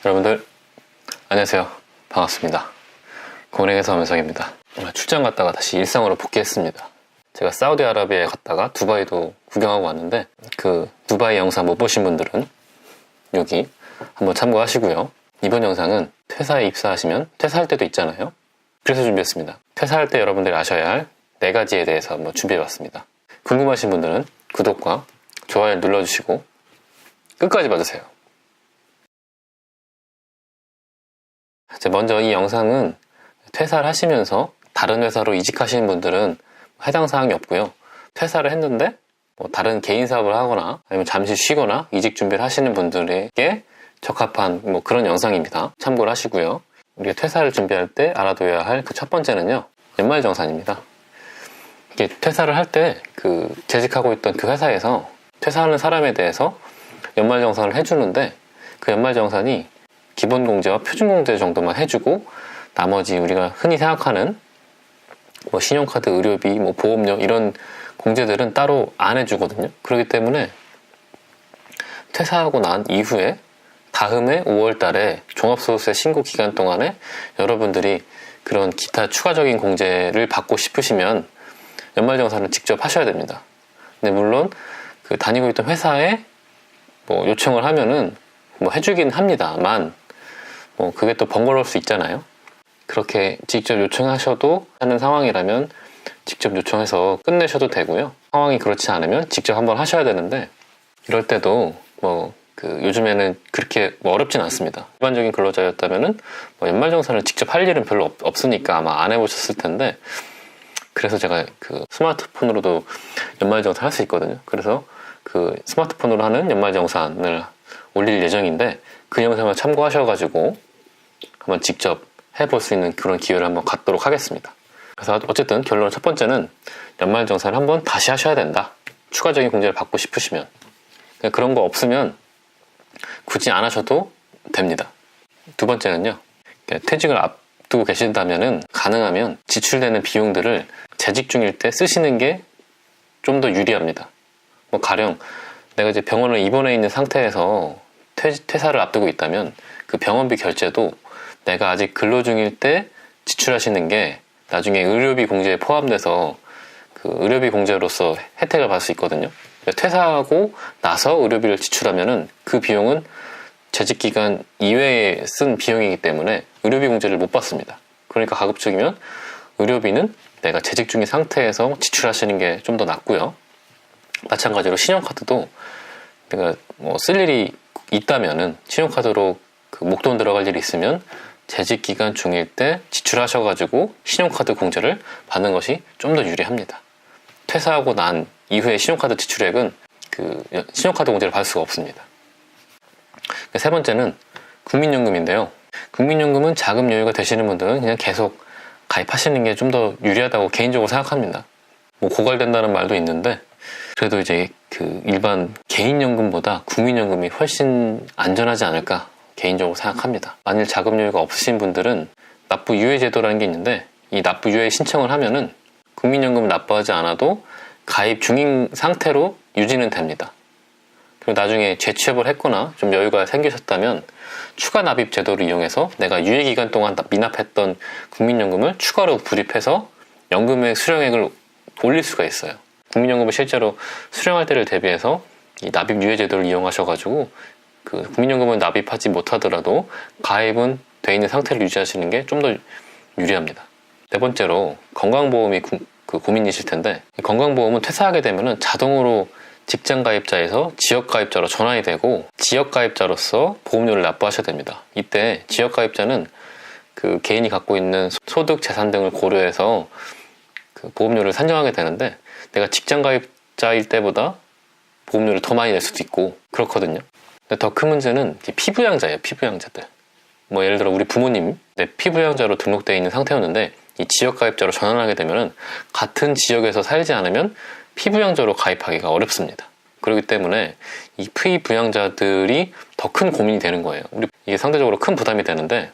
여러분들 안녕하세요. 반갑습니다. 고은행에서 엄현석입니다. 출장 갔다가 다시 일상으로 복귀했습니다. 제가 사우디아라비아에 갔다가 두바이도 구경하고 왔는데 그 두바이 영상 못 보신 분들은 여기 한번 참고하시고요. 이번 영상은 퇴사에 입사하시면 퇴사할 때도 있잖아요. 그래서 준비했습니다. 퇴사할 때 여러분들이 아셔야 할 4가지에 대해서 한번 준비해봤습니다. 궁금하신 분들은 구독과 좋아요 눌러주시고 끝까지 봐주세요. 먼저 이 영상은 퇴사를 하시면서 다른 회사로 이직하시는 분들은 해당 사항이 없고요. 퇴사를 했는데 다른 개인 사업을 하거나 아니면 잠시 쉬거나 이직 준비를 하시는 분들에게 적합한 그런 영상입니다. 참고를 하시고요. 우리가 퇴사를 준비할 때 알아둬야 할 그 첫 번째는요, 연말정산입니다. 이게 퇴사를 할 때 재직하고 있던 그 회사에서 퇴사하는 사람에 대해서 연말정산을 해주는데 그 연말정산이 기본공제와 표준공제 정도만 해주고 나머지 우리가 흔히 생각하는 신용카드, 의료비, 보험료 이런 공제들은 따로 안 해주거든요. 그렇기 때문에 퇴사하고 난 이후에 다음해 5월 달에 종합소득세 신고 기간 동안에 여러분들이 그런 기타 추가적인 공제를 받고 싶으시면 연말정산을 직접 하셔야 됩니다. 근데 물론 다니고 있던 회사에 요청을 하면은 해주긴 합니다만 그게 또 번거로울 수 있잖아요. 그렇게 직접 요청하셔도 하는 상황이라면 직접 요청해서 끝내셔도 되고요. 상황이 그렇지 않으면 직접 한번 하셔야 되는데 이럴 때도 요즘에는 그렇게 어렵진 않습니다. 일반적인 근로자였다면은 연말정산을 직접 할 일은 별로 없으니까 아마 안 해보셨을 텐데 그래서 제가 스마트폰으로도 연말정산 할 수 있거든요. 그래서 스마트폰으로 하는 연말정산을 올릴 예정인데 그 영상을 참고하셔가지고 한번 직접 해볼 수 있는 그런 기회를 한번 갖도록 하겠습니다. 그래서 어쨌든 결론 첫 번째는 연말정산을 한번 다시 하셔야 된다. 추가적인 공제를 받고 싶으시면. 그런 거 없으면 굳이 안 하셔도 됩니다. 두 번째는요, 퇴직을 앞두고 계신다면은 가능하면 지출되는 비용들을 재직 중일 때 쓰시는 게 좀 더 유리합니다. 가령 내가 이제 병원을 입원해 있는 상태에서 퇴사를 앞두고 있다면 그 병원비 결제도 내가 아직 근로 중일 때 지출하시는 게 나중에 의료비 공제에 포함돼서 의료비 공제로서 혜택을 받을 수 있거든요. 퇴사하고 나서 의료비를 지출하면은 그 비용은 재직기간 이외에 쓴 비용이기 때문에 의료비 공제를 못 받습니다. 그러니까 가급적이면 의료비는 내가 재직 중인 상태에서 지출하시는 게 좀 더 낫고요. 마찬가지로 신용카드도 내가 쓸 일이 있다면은 신용카드로 목돈 들어갈 일이 있으면 재직 기간 중일 때 지출하셔가지고 신용카드 공제를 받는 것이 좀 더 유리합니다. 퇴사하고 난 이후에 신용카드 지출액은 신용카드 공제를 받을 수가 없습니다. 세 번째는 국민연금인데요. 국민연금은 자금 여유가 되시는 분들은 그냥 계속 가입하시는 게 좀 더 유리하다고 개인적으로 생각합니다. 고갈된다는 말도 있는데 그래도 이제 일반 개인연금보다 국민연금이 훨씬 안전하지 않을까 개인적으로 생각합니다. 만일 자금 여유가 없으신 분들은 납부 유예 제도라는 게 있는데 이 납부 유예 신청을 하면은 국민연금을 납부하지 않아도 가입 중인 상태로 유지는 됩니다. 그리고 나중에 재취업을 했거나 좀 여유가 생기셨다면 추가 납입 제도를 이용해서 내가 유예 기간 동안 미납했던 국민연금을 추가로 불입해서 연금의 수령액을 올릴 수가 있어요. 국민연금을 실제로 수령할 때를 대비해서 이 납입 유예 제도를 이용하셔가지고 국민연금을 납입하지 못하더라도 가입은 돼 있는 상태를 유지하시는 게 좀 더 유리합니다. 네 번째로 건강보험이 고민이실 텐데 건강보험은 퇴사하게 되면은 자동으로 직장가입자에서 지역가입자로 전환이 되고 지역가입자로서 보험료를 납부하셔야 됩니다. 이때 지역가입자는 개인이 갖고 있는 소득, 재산 등을 고려해서 보험료를 산정하게 되는데 내가 직장가입자일 때보다 보험료를 더 많이 낼 수도 있고 그렇거든요. 근데 더 큰 문제는 피부양자예요. 피부양자들. 예를 들어 우리 부모님 피부양자로 등록되어 있는 상태였는데 이 지역가입자로 전환하게 되면은 같은 지역에서 살지 않으면 피부양자로 가입하기가 어렵습니다. 그렇기 때문에 이 피부양자들이 더 큰 고민이 되는 거예요. 이게 상대적으로 큰 부담이 되는데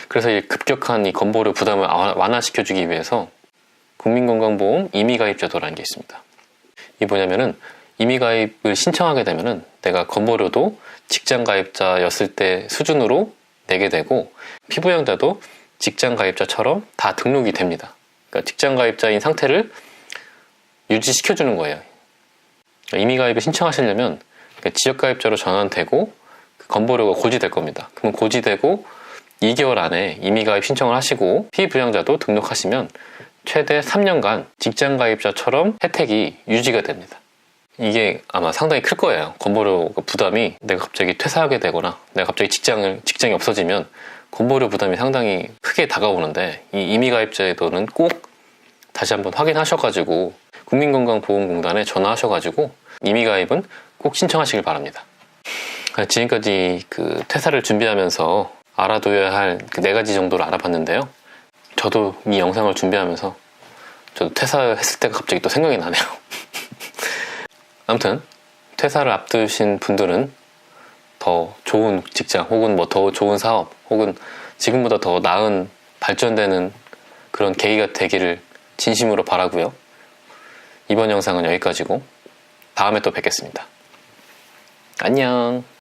그래서 이 급격한 이 건보료 부담을 완화시켜주기 위해서 국민건강보험 임의가입제도라는 게 있습니다. 이게 뭐냐면은 임의가입을 신청하게 되면은 내가 건보료도 직장 가입자였을 때 수준으로 내게 되고, 피부양자도 직장 가입자처럼 다 등록이 됩니다. 그러니까 직장 가입자인 상태를 유지시켜주는 거예요. 그러니까 임의 가입을 신청하시려면 지역 가입자로 전환되고 건보료가 고지될 겁니다. 그러면 고지되고 2개월 안에 임의 가입 신청을 하시고 피부양자도 등록하시면 최대 3년간 직장 가입자처럼 혜택이 유지가 됩니다. 이게 아마 상당히 클 거예요. 건보료 부담이, 내가 갑자기 퇴사하게 되거나 내가 갑자기 직장이 없어지면 건보료 부담이 상당히 크게 다가오는데, 이 임의가입제도는 꼭 다시 한번 확인하셔가지고 국민건강보험공단에 전화하셔가지고 임의가입은 꼭 신청하시길 바랍니다. 지금까지 그 퇴사를 준비하면서 알아둬야 할 그 4가지 정도를 알아봤는데요. 저도 이 영상을 준비하면서 저도 퇴사했을 때가 갑자기 또 생각이 나네요. 아무튼 퇴사를 앞두신 분들은 더 좋은 직장 혹은 뭐 더 좋은 사업 혹은 지금보다 더 나은 발전되는 그런 계기가 되기를 진심으로 바라고요. 이번 영상은 여기까지고 다음에 또 뵙겠습니다. 안녕.